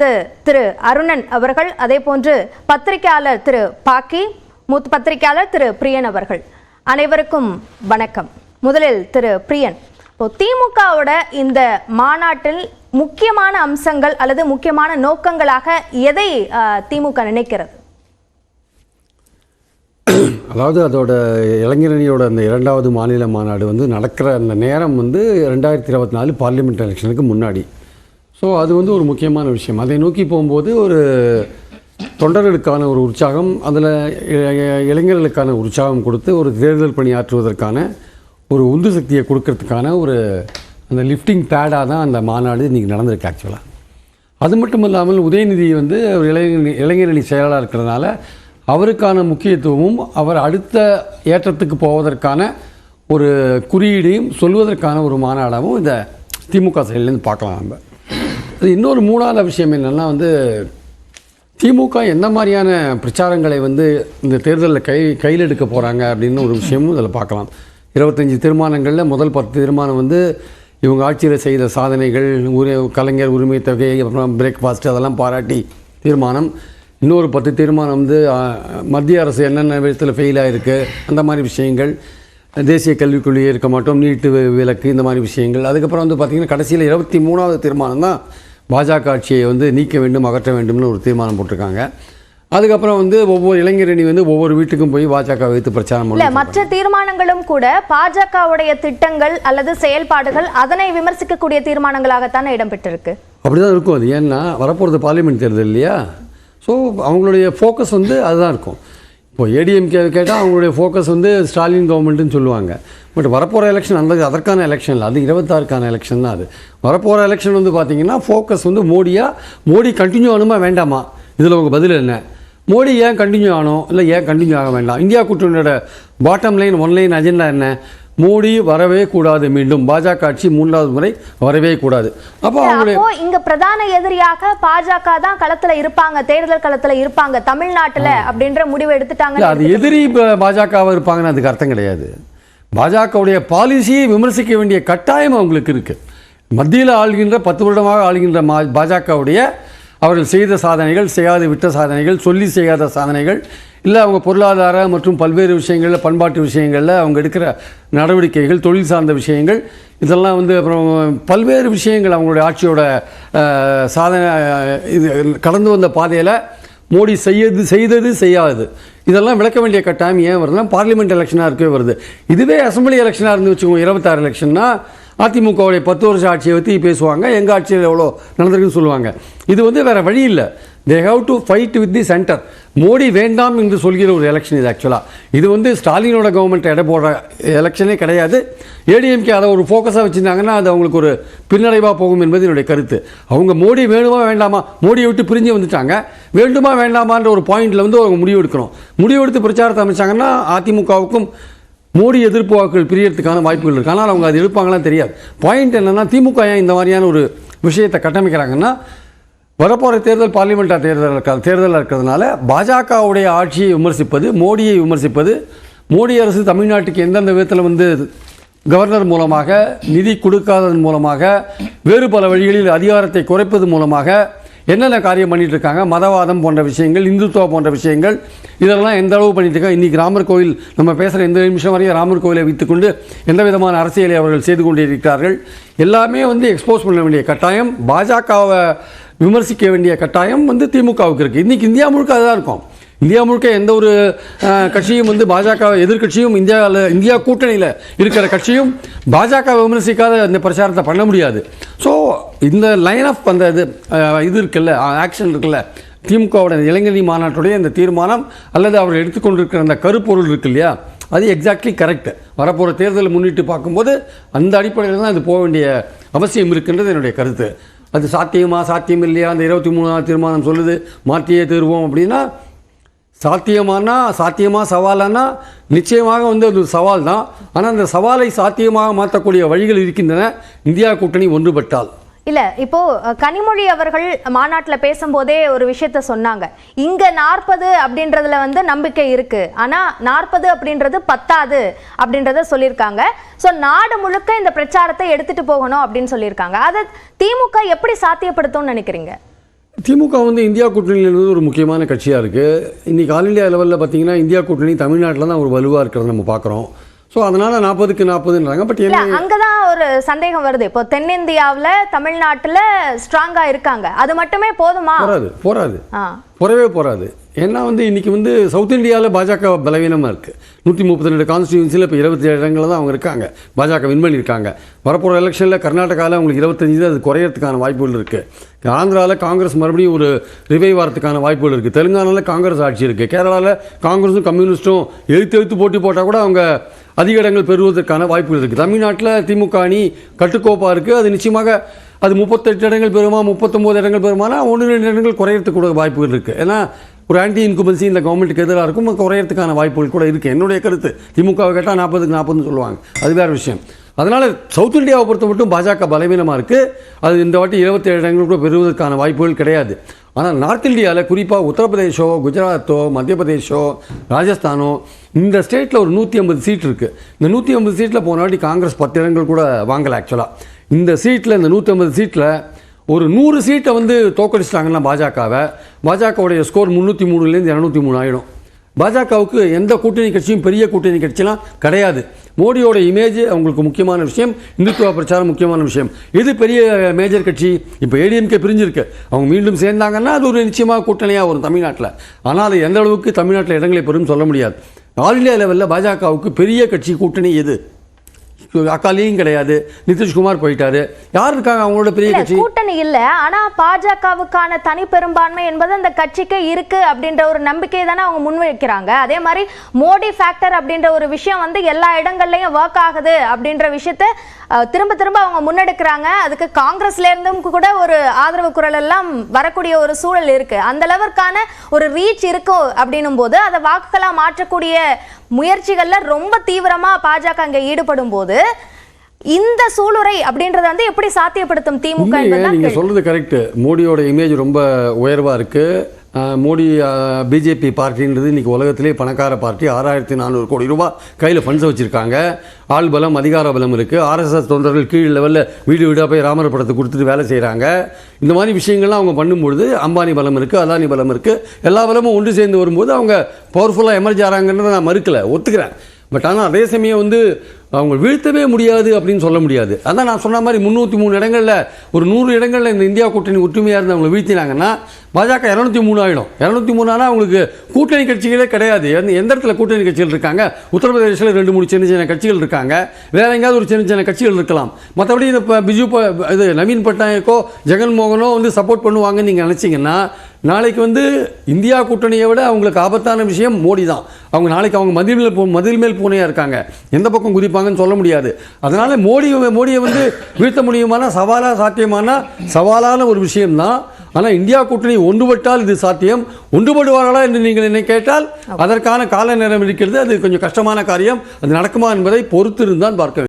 திரு அருணன் அவர்கள், அதே போன்று பத்திரிகையாளர் திரு பாக்கி, மூத்த பத்திரிகையாளர் திரு பிரியன் அவர்கள், அனைவருக்கும் வணக்கம். முதலில் திரு பிரியன், திமுகவோட இந்த மாநாட்டில் முக்கியமான அம்சங்கள் அல்லது முக்கியமான நோக்கங்களாக எதை திமுக நினைக்கிறது? அதாவது அதோட இளைஞரணியோட அந்த இரண்டாவது மாநில மாநாடு நடக்கிற அந்த நேரம் 2024 பார்லிமெண்ட் எலெக்ஷனுக்கு முன்னாடி. ஸோ அது ஒரு முக்கியமான விஷயம். அதை நோக்கி போகும்போது ஒரு தொண்டர்களுக்கான ஒரு உற்சாகம், அதில் இளைஞர்களுக்கான உற்சாகம் கொடுத்து ஒரு தேர்தல் பணியாற்றுவதற்கான ஒரு உந்து சக்தியை கொடுக்கறதுக்கான ஒரு அந்த லிஃப்டிங் பேடாக தான் அந்த மாநாடு இன்றைக்கி நடந்திருக்கு ஆக்சுவலாக. அது மட்டும் இல்லாமல் உதயநிதி இளைஞரணி செயலாளர் இருக்கிறதுனால அவருக்கான முக்கியத்துவமும் அவர் அடுத்த ஏற்றத்துக்கு போவதற்கான ஒரு குறியீடையும் சொல்வதற்கான ஒரு மாநாடாகவும் இந்த திமுக சைட்லேருந்து பார்க்கலாம். நம்ம அது இன்னொரு மூணாவது விஷயம் என்னென்னா திமுக எந்த மாதிரியான பிரச்சாரங்களை இந்த தேர்தலில் கையில் எடுக்க போகிறாங்க அப்படின்னு ஒரு விஷயமும் இதில் பார்க்கலாம். 25 தீர்மானங்களில் முதல் 10 தீர்மானம் இவங்க ஆட்சியில் செய்த சாதனைகள், கலைஞர் உரிமை தொகை, அப்புறம் பிரேக்ஃபாஸ்ட் அதெல்லாம் பாராட்டி தீர்மானம். இன்னொரு 10 தீர்மானம் மத்திய அரசு என்னென்ன விதத்தில் ஃபெயில் ஆகிருக்கு அந்த மாதிரி விஷயங்கள், தேசிய கல்விக் கொள்கையே இருக்க மாட்டோம், நீட்டு விலக்கு, இந்த மாதிரி விஷயங்கள். அதுக்கப்புறம் பார்த்திங்கன்னா கடைசியில் 23வது தீர்மானம் தான் பாஜக ஆட்சியை நீக்க வேண்டும், அகற்ற வேண்டும்னு ஒரு தீர்மானம் போட்டிருக்காங்க. அதுக்கப்புறம் ஒவ்வொரு இளைஞரணி ஒவ்வொரு வீட்டுக்கும் போய் பாஜக வைத்து பிரச்சாரம் பண்ணல. மற்ற தீர்மானங்களும் கூட பாஜகவுடைய திட்டங்கள் அல்லது செயல்பாடுகள் அதனை விமர்சிக்கக்கூடிய தீர்மானங்களாகத்தானே இடம்பெற்றிருக்கு. அப்படிதான் இருக்கும். அது ஏன்னா வரப்போகிறது பார்லிமெண்ட் தேர்தல் இல்லையா? ஸோ அவங்களுடைய ஃபோக்கஸ் அதுதான் இருக்கும். இப்போ ஏடிஎம்கே கேட்டால் அவங்களுடைய ஃபோக்கஸ் ஸ்டாலின் கவர்மெண்ட்டுன்னு சொல்லுவாங்க. பட் வரப்போகிற எலெக்ஷன் அதற்கான எலெக்ஷன் இல்லை, அது 26க்கான எலெக்ஷன் தான். அது வரப்போகிற எலெக்ஷன் பார்த்திங்கன்னா ஃபோக்கஸ் மோடி கண்டினியூ ஆகணுமா வேண்டாமா, இதில் உங்கள் பதில் என்ன? மோடி ஏன் கண்டினியூ ஆகணும், இல்லை ஏன் கண்டினியூ ஆக வேண்டாம்? இந்தியா கூட்டணியோட பாட்டம் லைன் ஒன்லைன் அஜெண்டா என்ன? மோடி வரவே கூடாது, மீண்டும் பாஜக ஆட்சி 3வது முறை வரவே கூடாது. அப்போ இங்க பிரதான எதிரியாக பாஜக தான் களத்துல இருப்பாங்க, தேர்தல் களத்துல இருப்பாங்க தமிழ்நாட்டுல அப்படின்ற முடிவு எடுத்துட்டாங்க. அது எதிரி பாஜகவா இருப்பாங்கன்னு அதுக்கு அர்த்தம் கிடையாது. பாஜகவுடைய பாலிசியை விமர்சிக்க வேண்டிய கட்டாயம் அவங்களுக்கு இருக்கு. மத்தியில் ஆளுகின்ற 10 வருடமாக ஆளுகின்ற பாஜகவுடைய அவர்கள் செய்த சாதனைகள், செய்யாது விட்ட சாதனைகள், சொல்லி செய்யாத சாதனைகள், இல்லை அவங்க பொருளாதார மற்றும் பல்வேறு விஷயங்களில், பண்பாட்டு விஷயங்களில் அவங்க எடுக்கிற நடவடிக்கைகள், தொழில் சார்ந்த விஷயங்கள், இதெல்லாம் அப்புறம் பல்வேறு விஷயங்கள் அவங்களுடைய ஆட்சியோட சாதனை இது கடந்து வந்த பாதையில் மோடி செய்தது செய்யாது இதெல்லாம் விளக்க வேண்டிய கட்டாயம் ஏன் வருதுன்னா பார்லிமெண்ட் எலெக்ஷனாக இருக்கவே வருது. இதுவே அசம்பிளி எலெக்ஷனாக இருந்து வச்சுக்கோங்க, 26 எலெக்ஷன்னா அதிமுகவுடைய 10 வருஷ ஆட்சியை பற்றி பேசுவாங்க, எங்கள் ஆட்சியில் எவ்வளோ நடந்திருக்குன்னு சொல்லுவாங்க. இது வேறு வழி இல்லை. They have to fight with the centre. Modi வேண்டாம் என்று சொல்கிற ஒரு எலெக்ஷன் இது ஆக்சுவலாக. இது ஸ்டாலினோட கவர்மெண்ட் எடை போடுற எலெக்ஷனே கிடையாது. ஏடிஎம்கே அதை ஒரு ஃபோக்கஸாக வச்சுருந்தாங்கன்னா அது அவங்களுக்கு ஒரு பின்னடைவாக போகும் என்பது என்னுடைய கருத்து. அவங்க மோடி வேணுமா வேண்டாமா, மோடியை விட்டு பிரிஞ்சு வந்துட்டாங்க, வேண்டுமா வேண்டாமான்ற ஒரு பாயிண்டில் அவங்க முடிவு எடுக்கணும். முடிவு எடுத்து பிரச்சாரத்தை அமைச்சாங்கன்னா அதிமுகவுக்கும் மோடி எதிர்ப்பு வாக்குகள் பிரியறதுக்கான வாய்ப்புகள் இருக்குது. ஆனால் அவங்க அது எடுப்பாங்களாம் தெரியாது. பாயிண்ட் என்னென்னா திமுக ஏன் இந்த மாதிரியான ஒரு விஷயத்தை கட்டமைக்கிறாங்கன்னா வரப்போகிற தேர்தல் பார்லிமெண்ட்டாக தேர்தலாக இருக்கிறதுனால பாஜகவுடைய ஆட்சியை விமர்சிப்பது, மோடியை விமர்சிப்பது, மோடி அரசு தமிழ்நாட்டுக்கு எந்தெந்த விதத்தில் கவர்னர் மூலமாக நிதி கொடுக்காததன் மூலமாக, வேறு பல வழிகளில் அதிகாரத்தை குறைப்பது மூலமாக என்னென்ன காரியம் பண்ணிட்டு இருக்காங்க, மதவாதம் போன்ற விஷயங்கள், இந்துத்துவா போன்ற விஷயங்கள், இதெல்லாம் எந்த அளவு பண்ணிட்டு இருக்காங்க. இன்றைக்கி ராமர் கோவில் நம்ம பேசுகிற எந்த நிமிஷம் வரையும் ராமர் கோவிலை வைத்துக்கொண்டு எந்த விதமான அரசியலை அவர்கள் செய்து கொண்டிருக்கிறார்கள், எல்லாமே எக்ஸ்போஸ் பண்ண வேண்டிய கட்டாயம், பாஜகவை விமர்சிக்க வேண்டிய கட்டாயம் திமுகவுக்கு இருக்குது. இன்றைக்கி இந்தியா முழுக்க அதுதான் இருக்கும். இந்தியா முழுக்க எந்த ஒரு கட்சியும் பாஜக எதிர்கட்சியும் இந்தியா கூட்டணியில் இருக்கிற கட்சியும் பாஜக விமர்சிக்காத இந்த பிரச்சாரத்தை பண்ண முடியாது. ஸோ இந்த லைன் ஆஃப் அந்த இது இருக்குல்ல, ஆக்ஷன் இருக்குல்ல, திமுகவோட இளைஞரணி மாநாட்டுடைய இந்த தீர்மானம் அல்லது அவர் எடுத்துக்கொண்டிருக்கிற அந்த கருப்பொருள் இருக்கு இல்லையா, அது எக்ஸாக்ட்லி கரெக்ட். வரப்போகிற தேர்தலை முன்னிட்டு பார்க்கும்போது அந்த அடிப்படையில் தான் அது போக வேண்டிய அவசியம் இருக்குன்றது என்னுடைய கருத்து. அது சாத்தியம் இல்லையா? அந்த 23வது தீர்மானம் சொல்லுது மாற்றியே தீர்வோம் அப்படின்னா, சாத்தியமா சவாலானா நிச்சயமாக அது சவால் தான். ஆனால் அந்த சவாலை சாத்தியமாக மாற்றக்கூடிய வழிகள் இருக்கின்றன இந்தியா கூட்டணி ஒன்றுபட்டால். இல்ல இப்போ கனிமொழி அவர்கள் மாநாட்டுல பேசும்போதே ஒரு விஷயத்த சொன்னாங்க. இங்க 40 அப்படின்றதுல நம்பிக்கை இருக்கு, ஆனா 40 அப்படின்றது பத்தாது அப்படின்றத சொல்லியிருக்காங்க. சோ நாடு முழுக்க இந்த பிரச்சாரத்தை எடுத்துட்டு போகணும் அப்படின்னு சொல்லியிருக்காங்க. அதை திமுக எப்படி சாத்தியப்படுத்தும்னு நினைக்கிறீங்க? திமுக வந்து இந்தியா கூட்டணியிலிருந்து ஒரு முக்கியமான கட்சியாக இருக்குது. இன்றைக்கி ஆல் இண்டியா லெவலில் பார்த்தீங்கன்னா இந்தியா கூட்டணி தமிழ்நாட்டில் தான் ஒரு வலுவாக இருக்கிறத நம்ம பார்க்குறோம். ஸோ அதனால் 40க்கு 40ன்றாங்க. பட் இல்ல அங்கதான் ஒரு சந்தேகம் வருது. இப்போ தென்னிந்தியாவுல தமிழ்நாட்டுல ஸ்ட்ராங்கா இருக்காங்க, அது மட்டுமே போதுமா? போராது. ஏன்னா வந்து இன்றைக்கி வந்து சவுத் இந்தியாவில் பாஜக பலவீனமாக இருக்குது. 132 கான்ஸ்டியூன்சியில் இப்போ 27 இடங்களில் தான் அவங்க இருக்காங்க. பாஜக வின் பண்ணியிருக்காங்க. வரப்போகிற எலெக்ஷனில் கர்நாடகாவில் அவங்களுக்கு 25 அது குறையறதுக்கான வாய்ப்புகள் இருக்குது. ஆந்திராவில் காங்கிரஸ் மறுபடியும் ஒரு ரிவைவ் வரதுக்கான வாய்ப்புகள் இருக்குது. தெலுங்கானாவில் காங்கிரஸ் ஆட்சி இருக்குது. கேரளாவில் காங்கிரஸும் கம்யூனிஸ்ட்டும் எழுத்து போட்டி போட்டால் கூட அவங்க அதிக இடங்கள் பெறுவதற்கான வாய்ப்புகள் இருக்குது. தமிழ்நாட்டில் திமுக அணி கட்டுக்கோப்பாக இருக்குது. அது நிச்சயமாக அது 38 இடங்கள் பெறுமா, 39 இடங்கள் பெறுமானா 1-2 இடங்கள் குறையறதுக்கு கூட வாய்ப்புகள் இருக்குது. ஏன்னா ஒரு ஆன்டி இன்குபன்சி இந்த கவர்மெண்ட்டுக்கு எதிராக இருக்கும், குறையறதுக்கான வாய்ப்புகள் கூட இருக்குது. என்னுடைய கருத்து, திமுகவை கேட்டால் 40க்கு 40ன்னு சொல்லுவாங்க, அது வேறு விஷயம். அதனால் சவுத் இந்தியாவை பொறுத்த மட்டும் பாஜக பலவீனமாக இருக்குது. அது இந்த வாட்டி 27 இடங்கள் கூட பெறுவதற்கான வாய்ப்புகள் கிடையாது. ஆனால் நார்த் இந்தியாவில் குறிப்பாக உத்தரப்பிரதேஷோ, குஜராத்தோ, மத்திய பிரதேஷோ, ராஜஸ்தானோ, இந்த ஸ்டேட்டில் ஒரு 150 சீட் இருக்குது. இந்த 150 சீட்டில் போன வாட்டி காங்கிரஸ் 10 இடங்கள் கூட வாங்கலை. ஆக்சுவலாக இந்த சீட்டில், இந்த 150 சீட்டில் ஒரு 100 சீட்டை வந்து தோக்கடிச்சிட்டாங்கன்னா பாஜகவுடைய ஸ்கோர் 303லேருந்து 203 ஆகிடும். பாஜகவுக்கு எந்த கூட்டணி கட்சியும் பெரிய கூட்டணி கட்சியெலாம் கிடையாது. மோடியோட இமேஜ் அவங்களுக்கு முக்கியமான விஷயம், இந்துத்துவ பிரச்சாரம் முக்கியமான விஷயம். இது பெரிய மேஜர் கட்சி. இப்போ ஏடிஎம்கே பிரிஞ்சிருக்கு, அவங்க மீண்டும் சேர்ந்தாங்கன்னா அது ஒரு நிச்சயமாக கூட்டணியாக வரும் தமிழ்நாட்டில். ஆனால் அது எந்த அளவுக்கு தமிழ்நாட்டில் இடங்களை பெறும் சொல்ல முடியாது. ஆல் இண்டியா லெவலில் பாஜகவுக்கு பெரிய கட்சி கூட்டணி எது? அக்காலியும் கிடையாது. நிதிஷ்குமார் போயிட்டாரு. யார் இருக்காங்க அவங்களோட பெரிய கட்சி? கூட்டணி இல்ல. ஆனா பாஜகவுக்கான தனி பெரும்பான்மை என்பது அந்த கட்சிக்கு இருக்கு அப்படின்ற ஒரு நம்பிக்கை தானே அவங்க முன்வைக்கிறாங்க. அதே மாதிரி மோடி ஃபேக்டர் அப்படின்ற ஒரு விஷயம் வந்து எல்லா இடங்கள்லயும் ஒர்க் ஆகுது அப்படின்ற விஷயத்த திரும்ப திரும்ப அவங்க முன்னெடுக்கிறாங்க. அதுக்கு காங்கிரஸ்ல இருந்தும் கூட ஒரு ஆதரவு குரல் எல்லாம் வரக்கூடிய ஒரு சூழல் இருக்கு. அந்த அளவிற்கான ஒரு ரீச் இருக்கும் அப்படின்னும் போது அதை வாக்குகளா மாற்றக்கூடிய முயற்சிகள்ல ரொம்ப தீவிரமா பாஜக அங்க ஈடுபடும் போது இந்த சூளுரை அப்படின்றத வந்து எப்படி சாத்தியப்படுத்தும் திமுக? நீங்க சொல்றது கரெக்ட். மோடியோட இமேஜ் ரொம்ப உயர்வா இருக்கு. மோடி பிஜேபி பார்ட்டின்றது இன்றைக்கி உலகத்திலே பணக்கார பார்ட்டி. 6400 கோடி ரூபாய் கையில் ஃபண்ட்ஸை வச்சுருக்காங்க. ஆள் பலம், அதிகார பலம் இருக்குது. ஆர்எஸ்எஸ் தொண்டர்கள் கீழ் லெவலில் வீடு வீடாக போய் ராமர் படத்தை கொடுத்துட்டு வேலை செய்கிறாங்க. இந்த மாதிரி விஷயங்கள்லாம் அவங்க பண்ணும்பொழுது அம்பானி பலம் இருக்குது, அதானி பலம் இருக்குது. எல்லா பலமும் ஒன்று சேர்ந்து வரும்போது அவங்க பவர்ஃபுல்லாக எமர்ஜ் ஆகிறாங்கன்றதை நான் மறுக்கலை, ஒத்துக்கிறேன். பட் ஆனால் அதே சமயம் வந்து அவங்க வீழ்த்தவே முடியாது அப்படின்னு சொல்ல முடியாது. அதான் நான் சொன்ன மாதிரி 303 இடங்களில் ஒரு 100 இடங்களில் இந்த இந்தியா கூட்டணி ஒற்றுமையாக இருந்து அவங்களை வீழ்த்தினாங்கன்னா பாஜக 203 ஆகிடும். 203 ஆனால் அவங்களுக்கு கூட்டணி கட்சிகளே கிடையாது. எந்த இடத்துல கூட்டணி கட்சிகள் இருக்காங்க? உத்தரப்பிரதேசில் 2-3 சின்ன சின்ன கட்சிகள் இருக்காங்க. வேறு எங்கேயாவது ஒரு சின்ன சின்ன கட்சிகள் இருக்கலாம். மற்றபடி இந்த இது நவீன் பட்நாயக்கோ ஜெகன்மோகனோ வந்து சப்போர்ட் பண்ணுவாங்கன்னு நீங்கள் நினச்சிங்கன்னா நாளைக்கு வந்து இந்தியா கூட்டணியை விட அவங்களுக்கு ஆபத்தான விஷயம் மோடி தான். அவங்க நாளைக்கு அவங்க மதில் மேல் பூனையாக இருக்காங்க. எந்த பக்கம் குதிப்பாங்கன்னு சொல்ல முடியாது. அதனால் மோடியை வந்து வீழ்த்த முடியுமானா சவாலான ஒரு விஷயம்தான். ஆனால் இந்தியா கூட்டணி ஒன்றுபட்டால் இது சாத்தியம். ஒன்றுபடுவார்களா என்று நீங்கள் என்னை கேட்டால் அதற்கான கால நேரம் இருக்கிறது. அது கொஞ்சம் கஷ்டமான காரியம். அது நடக்குமா என்பதை பொறுத்திருந்தான் பார்க்க வேண்டும்.